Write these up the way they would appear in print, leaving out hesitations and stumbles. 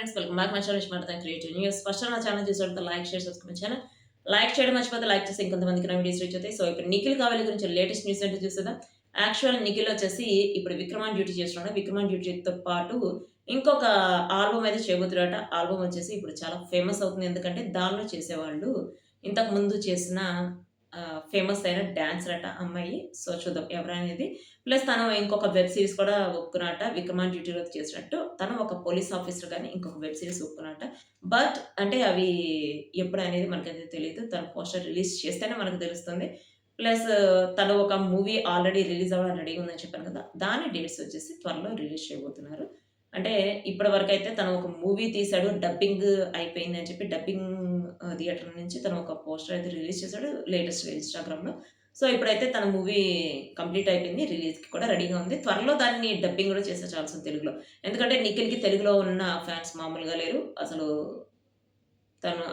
Friends welcome back my channel smart creative news. First నా channel చూసేటప్పుడు like share subscribe channel like చేయడం మర్చిపోతే like చేసి ఇంకొంతమందికి నా వీడియోస్ రీచ్ అవుతాయి. సో ఇప్పుడు నిఖిల్ కావాలి గురించి లేటెస్ట్ న్యూస్ ఏంటో చూసేద్దాం. యాక్చువల్ నిఖిల్ వచ్చేసి ఇప్పుడు విక్రమాన్ డ్యూటీ చేస్తున్నాడు. విక్రమాన్ డ్యూటీతో పాటు ఇంకొక ఆల్బమ్ అయితే చేయబోతున్నాడట. ఆల్బమ్ వచ్చేసి ఇప్పుడు చాలా ఫేమస్ అవుతుంది. ఎందుకంటే దానిలో చేసేవాళ్ళు ఇంతకు ముందు చేసిన ఫేమస్ అయిన డాన్సర్ అట అమ్మాయి. సో చూద్దాం ఎవరనేది. ప్లస్ తను ఇంకొక వెబ్ సిరీస్ కూడా ఒప్పుకున్నట్ట. 'విక్రమాన్ డ్యూటీలో' చేసినట్టు. తను ఒక పోలీస్ ఆఫీసర్ గాని ఇంకొక వెబ్ సిరీస్ ఒప్పుకున్నట్ట. బట్ అంటే అవి ఎప్పుడనేది మనకైతే తెలీదు. తను పోస్టర్ రిలీజ్ చేస్తేనే మనకు తెలుస్తుంది. ప్లస్ తను ఒక మూవీ ఆల్రెడీ రిలీజ్ అవ్వడానికి రెడీగా ఉందని చెప్పాను కదా! దాని డేట్స్ వచ్చేసి త్వరలో రిలీజ్ చేయబోతున్నారు. అంటే ఇప్పటి వరకైతే తను ఒక మూవీ తీశాడు. డబ్బింగ్ అయిపోయిందని చెప్పి డబ్బింగ్ థియేటర్ నుంచి తను ఒక పోస్టర్ అయితే రిలీజ్ చేశాడు లేటెస్ట్‌గా ఇన్‌స్టాగ్రామ్‌లో. సో, ఇప్పుడైతే తన మూవీ కంప్లీట్ అయిపోయింది. రిలీజ్‌కి కూడా రెడీగా ఉంది. త్వరలో దాన్ని డబ్బింగ్ గూడా చేసే ఛాన్స్ ఉంది తెలుగులో. ఎందుకంటే 'నిఖిల్‌కి' తెలుగులో ఉన్న ఫ్యాన్స్ మామూలుగా లేరు. అసలు తను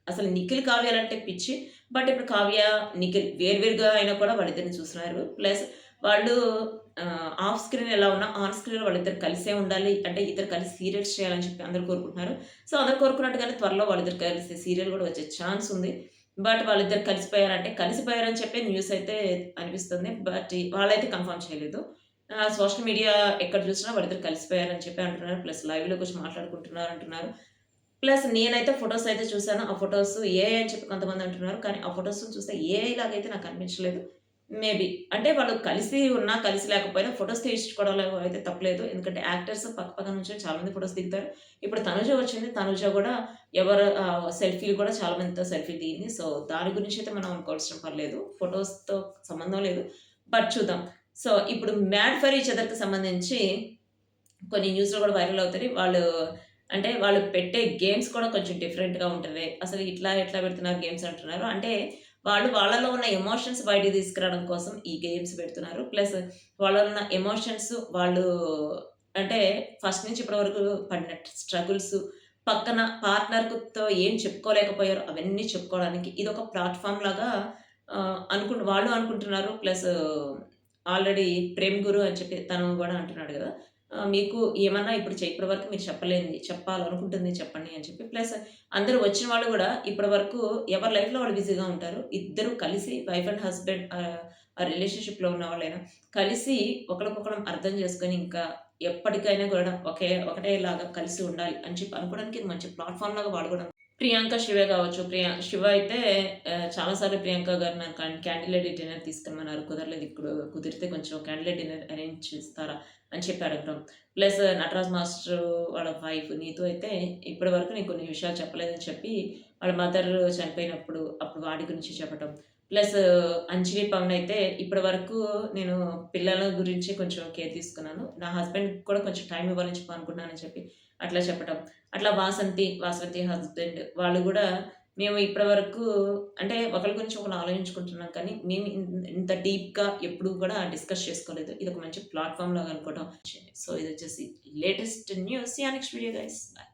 అసలు 'నిఖిల్' కావ్యాలంటే పిచ్చి. బట్ ఇప్పుడు కావ్య, నిఖిల్ వేరువేరుగా అయినా కూడా వాళ్ళిద్దరిని చూస్తున్నారు. ప్లస్ వాళ్ళు ఆఫ్ స్క్రీన్ ఎలా ఉన్నా ఆన్ స్క్రీన్ వాళ్ళిద్దరు కలిసే ఉండాలి. అంటే ఇద్దరు కలిసి సీరియల్స్ చేయాలని చెప్పి అందరూ కోరుకుంటున్నారు. సో, అందరూ కోరుకున్నట్టుగానే త్వరలో వాళ్ళిద్దరు కలిసి సీరియల్ గూడా వచ్చే ఛాన్స్ ఉంది. బట్ వాళ్ళిద్దరు కలిసిపోయారంటే కలిసిపోయారని చెప్పి న్యూస్ అయితే అనిపిస్తుంది. బట్ వాళ్ళైతే కన్ఫర్మ్ చేయలేదు. సోషల్ మీడియా ఎక్కడ చూసినా వాళ్ళిద్దరు కలిసిపోయారని చెప్పి అంటున్నారు. ప్లస్ లైవ్‌లోకొచ్చి మాట్లాడుకుంటున్నారు అంటున్నారు. ప్లస్ నేనైతే ఫోటోస్ అయితే చూసాను. ఆ ఫోటోస్ ఏఐ అని చెప్పి కొంతమంది అంటున్నారు. కానీ ఆ ఫోటోస్ చూస్తే ఏఐ లాగైతే నాకు అనిపించలేదు. మేబీ అంటే వాళ్ళు కలిసి ఉన్నా, కలిసి లేకపోయినా ఫోటోస్ తీయించుకోవడంలో అయితే తప్పులేదు. ఎందుకంటే యాక్టర్స్ పక్క పక్కన నుంచొని చాలా మంది ఫోటోస్ దిగుతారు. ఇప్పుడు తనుజ వచ్చింది. తనుజ గూడా ఎవరు సెల్ఫీలు కూడా చాలా మందితో సెల్ఫీలు దిగింది. సో, దాని గురించి అయితే మనం అనుకోవాల్సిన పర్లేదు. ఫోటోస్‌తో సంబంధం లేదు. బట్ చూద్దాం. సో, ఇప్పుడు 'మ్యాడ్ ఫర్ ఈచ్ అదర్‌కి' సంబంధించి కొన్ని న్యూస్‌లో కూడా వైరల్ అవుతున్నాయి. అంటే వాళ్ళు పెట్టే గేమ్స్ కూడా కొంచెం డిఫరెంట్‌గా ఉంటది. అసలు ఇట్లా ఎట్లా పెడుతున్నారు గేమ్స్ అంటున్నారు. అంటే వాళ్ళు వాళ్ళలో ఉన్న ఎమోషన్స్ బయటికి తీసుకురావడం కోసం ఈ గేమ్స్ పెడుతున్నారు. ప్లస్ వాళ్ళలో ఉన్న ఎమోషన్స్ వాళ్ళు అంటే ఫస్ట్ నుంచి ఇప్పటి వరకు పడిన స్ట్రగుల్స్, పక్కన పార్ట్నర్‌తో ఏం చెప్పుకోలేకపోయారో అవన్నీ చెప్పుకోవడానికి ఇదొక ప్లాట్‌ఫార్మ్ లాగా వాళ్ళు అనుకుంటున్నారు. ప్లస్ ఆల్రెడీ 'ప్రేమ్ గురు' అని చెప్పి తను గూడా అంటున్నాడు గదా! మీకు ఏమన్నా ఇప్పటి వరకు మీరు చెప్పలేనిది చెప్పాలనుకుంటుంది చెప్పండి అని చెప్పి. ప్లస్ అందరూ వచ్చిన వాళ్ళు గూడా ఇప్పటి వరకు ఎవరి లైఫ్‌లో వాళ్ళు బిజీగా ఉంటారు. ఇద్దరు కలిసి వైఫ్ అండ్ హస్బెండ్ ఆ రిలేషన్‌షిప్‌లో ఉన్నవాళ్ళైనా కలిసి ఒకళ్ళకొకళ్ళం అర్థం చేసుకొని ఇంకా ఎప్పటికైనా గూడా ఒకటేలాగా కలిసి ఉండాలి అని చెప్పి అనుకోవడానికి ఇది మంచి ప్లాట్‌ఫార్మ్ లాగా వాడుకోవడం. ప్రియాంక, శివే కావచ్చు. శివ అయితే చాలా సార్లు ప్రియాంక గారు నాకు క్యాండిల్ లైట్ డిన్నర్ తీసుకెళ్ళమన్నారు. కుదరలేదు. ఇప్పుడు కుదిరితే కొంచెం క్యాండిల్ లైట్ డిన్నర్ అరేంజ్ చేస్తారా అని చెప్పి అడగడం. ప్లస్ నటరాజ్ మాస్టర్ వాళ్ళ వైఫ్ నీతు అయితే ఇప్పటి వరకు నేను కొన్ని విషయాలు చెప్పలేదని చెప్పి వాళ్ళ మదర్ చనిపోయినప్పుడు అప్పుడు వాడి గురించి చెప్పటం. ప్లస్ అంజలి పవన్ అయితే ఇప్పటి వరకు నేను పిల్లల గురించి కొంచెం కేర్ తీసుకున్నాను. నా హస్బెండ్‌కి కూడా కొంచెం టైం ఇవ్వాలని చెప్పి అనుకున్నానని చెప్పి అట్లా చెప్పటం. అట్లా వాసంతి హస్బెండ్ వాళ్ళు గూడా మేము ఇప్పటివరకు అంటే ఒకళ్ళ గురించి ఒకళ్ళు ఆలోచించుకుంటున్నాం కానీ, మేము ఇంత డీప్‌గా ఎప్పుడు కూడా డిస్కస్ చేసుకోలేదు. ఇదొక మంచి ప్లాట్‌ఫార్మ్ లాగా అనుకోవడం. సో, ఇదొచ్చేసి latest news. See you next video guys. By.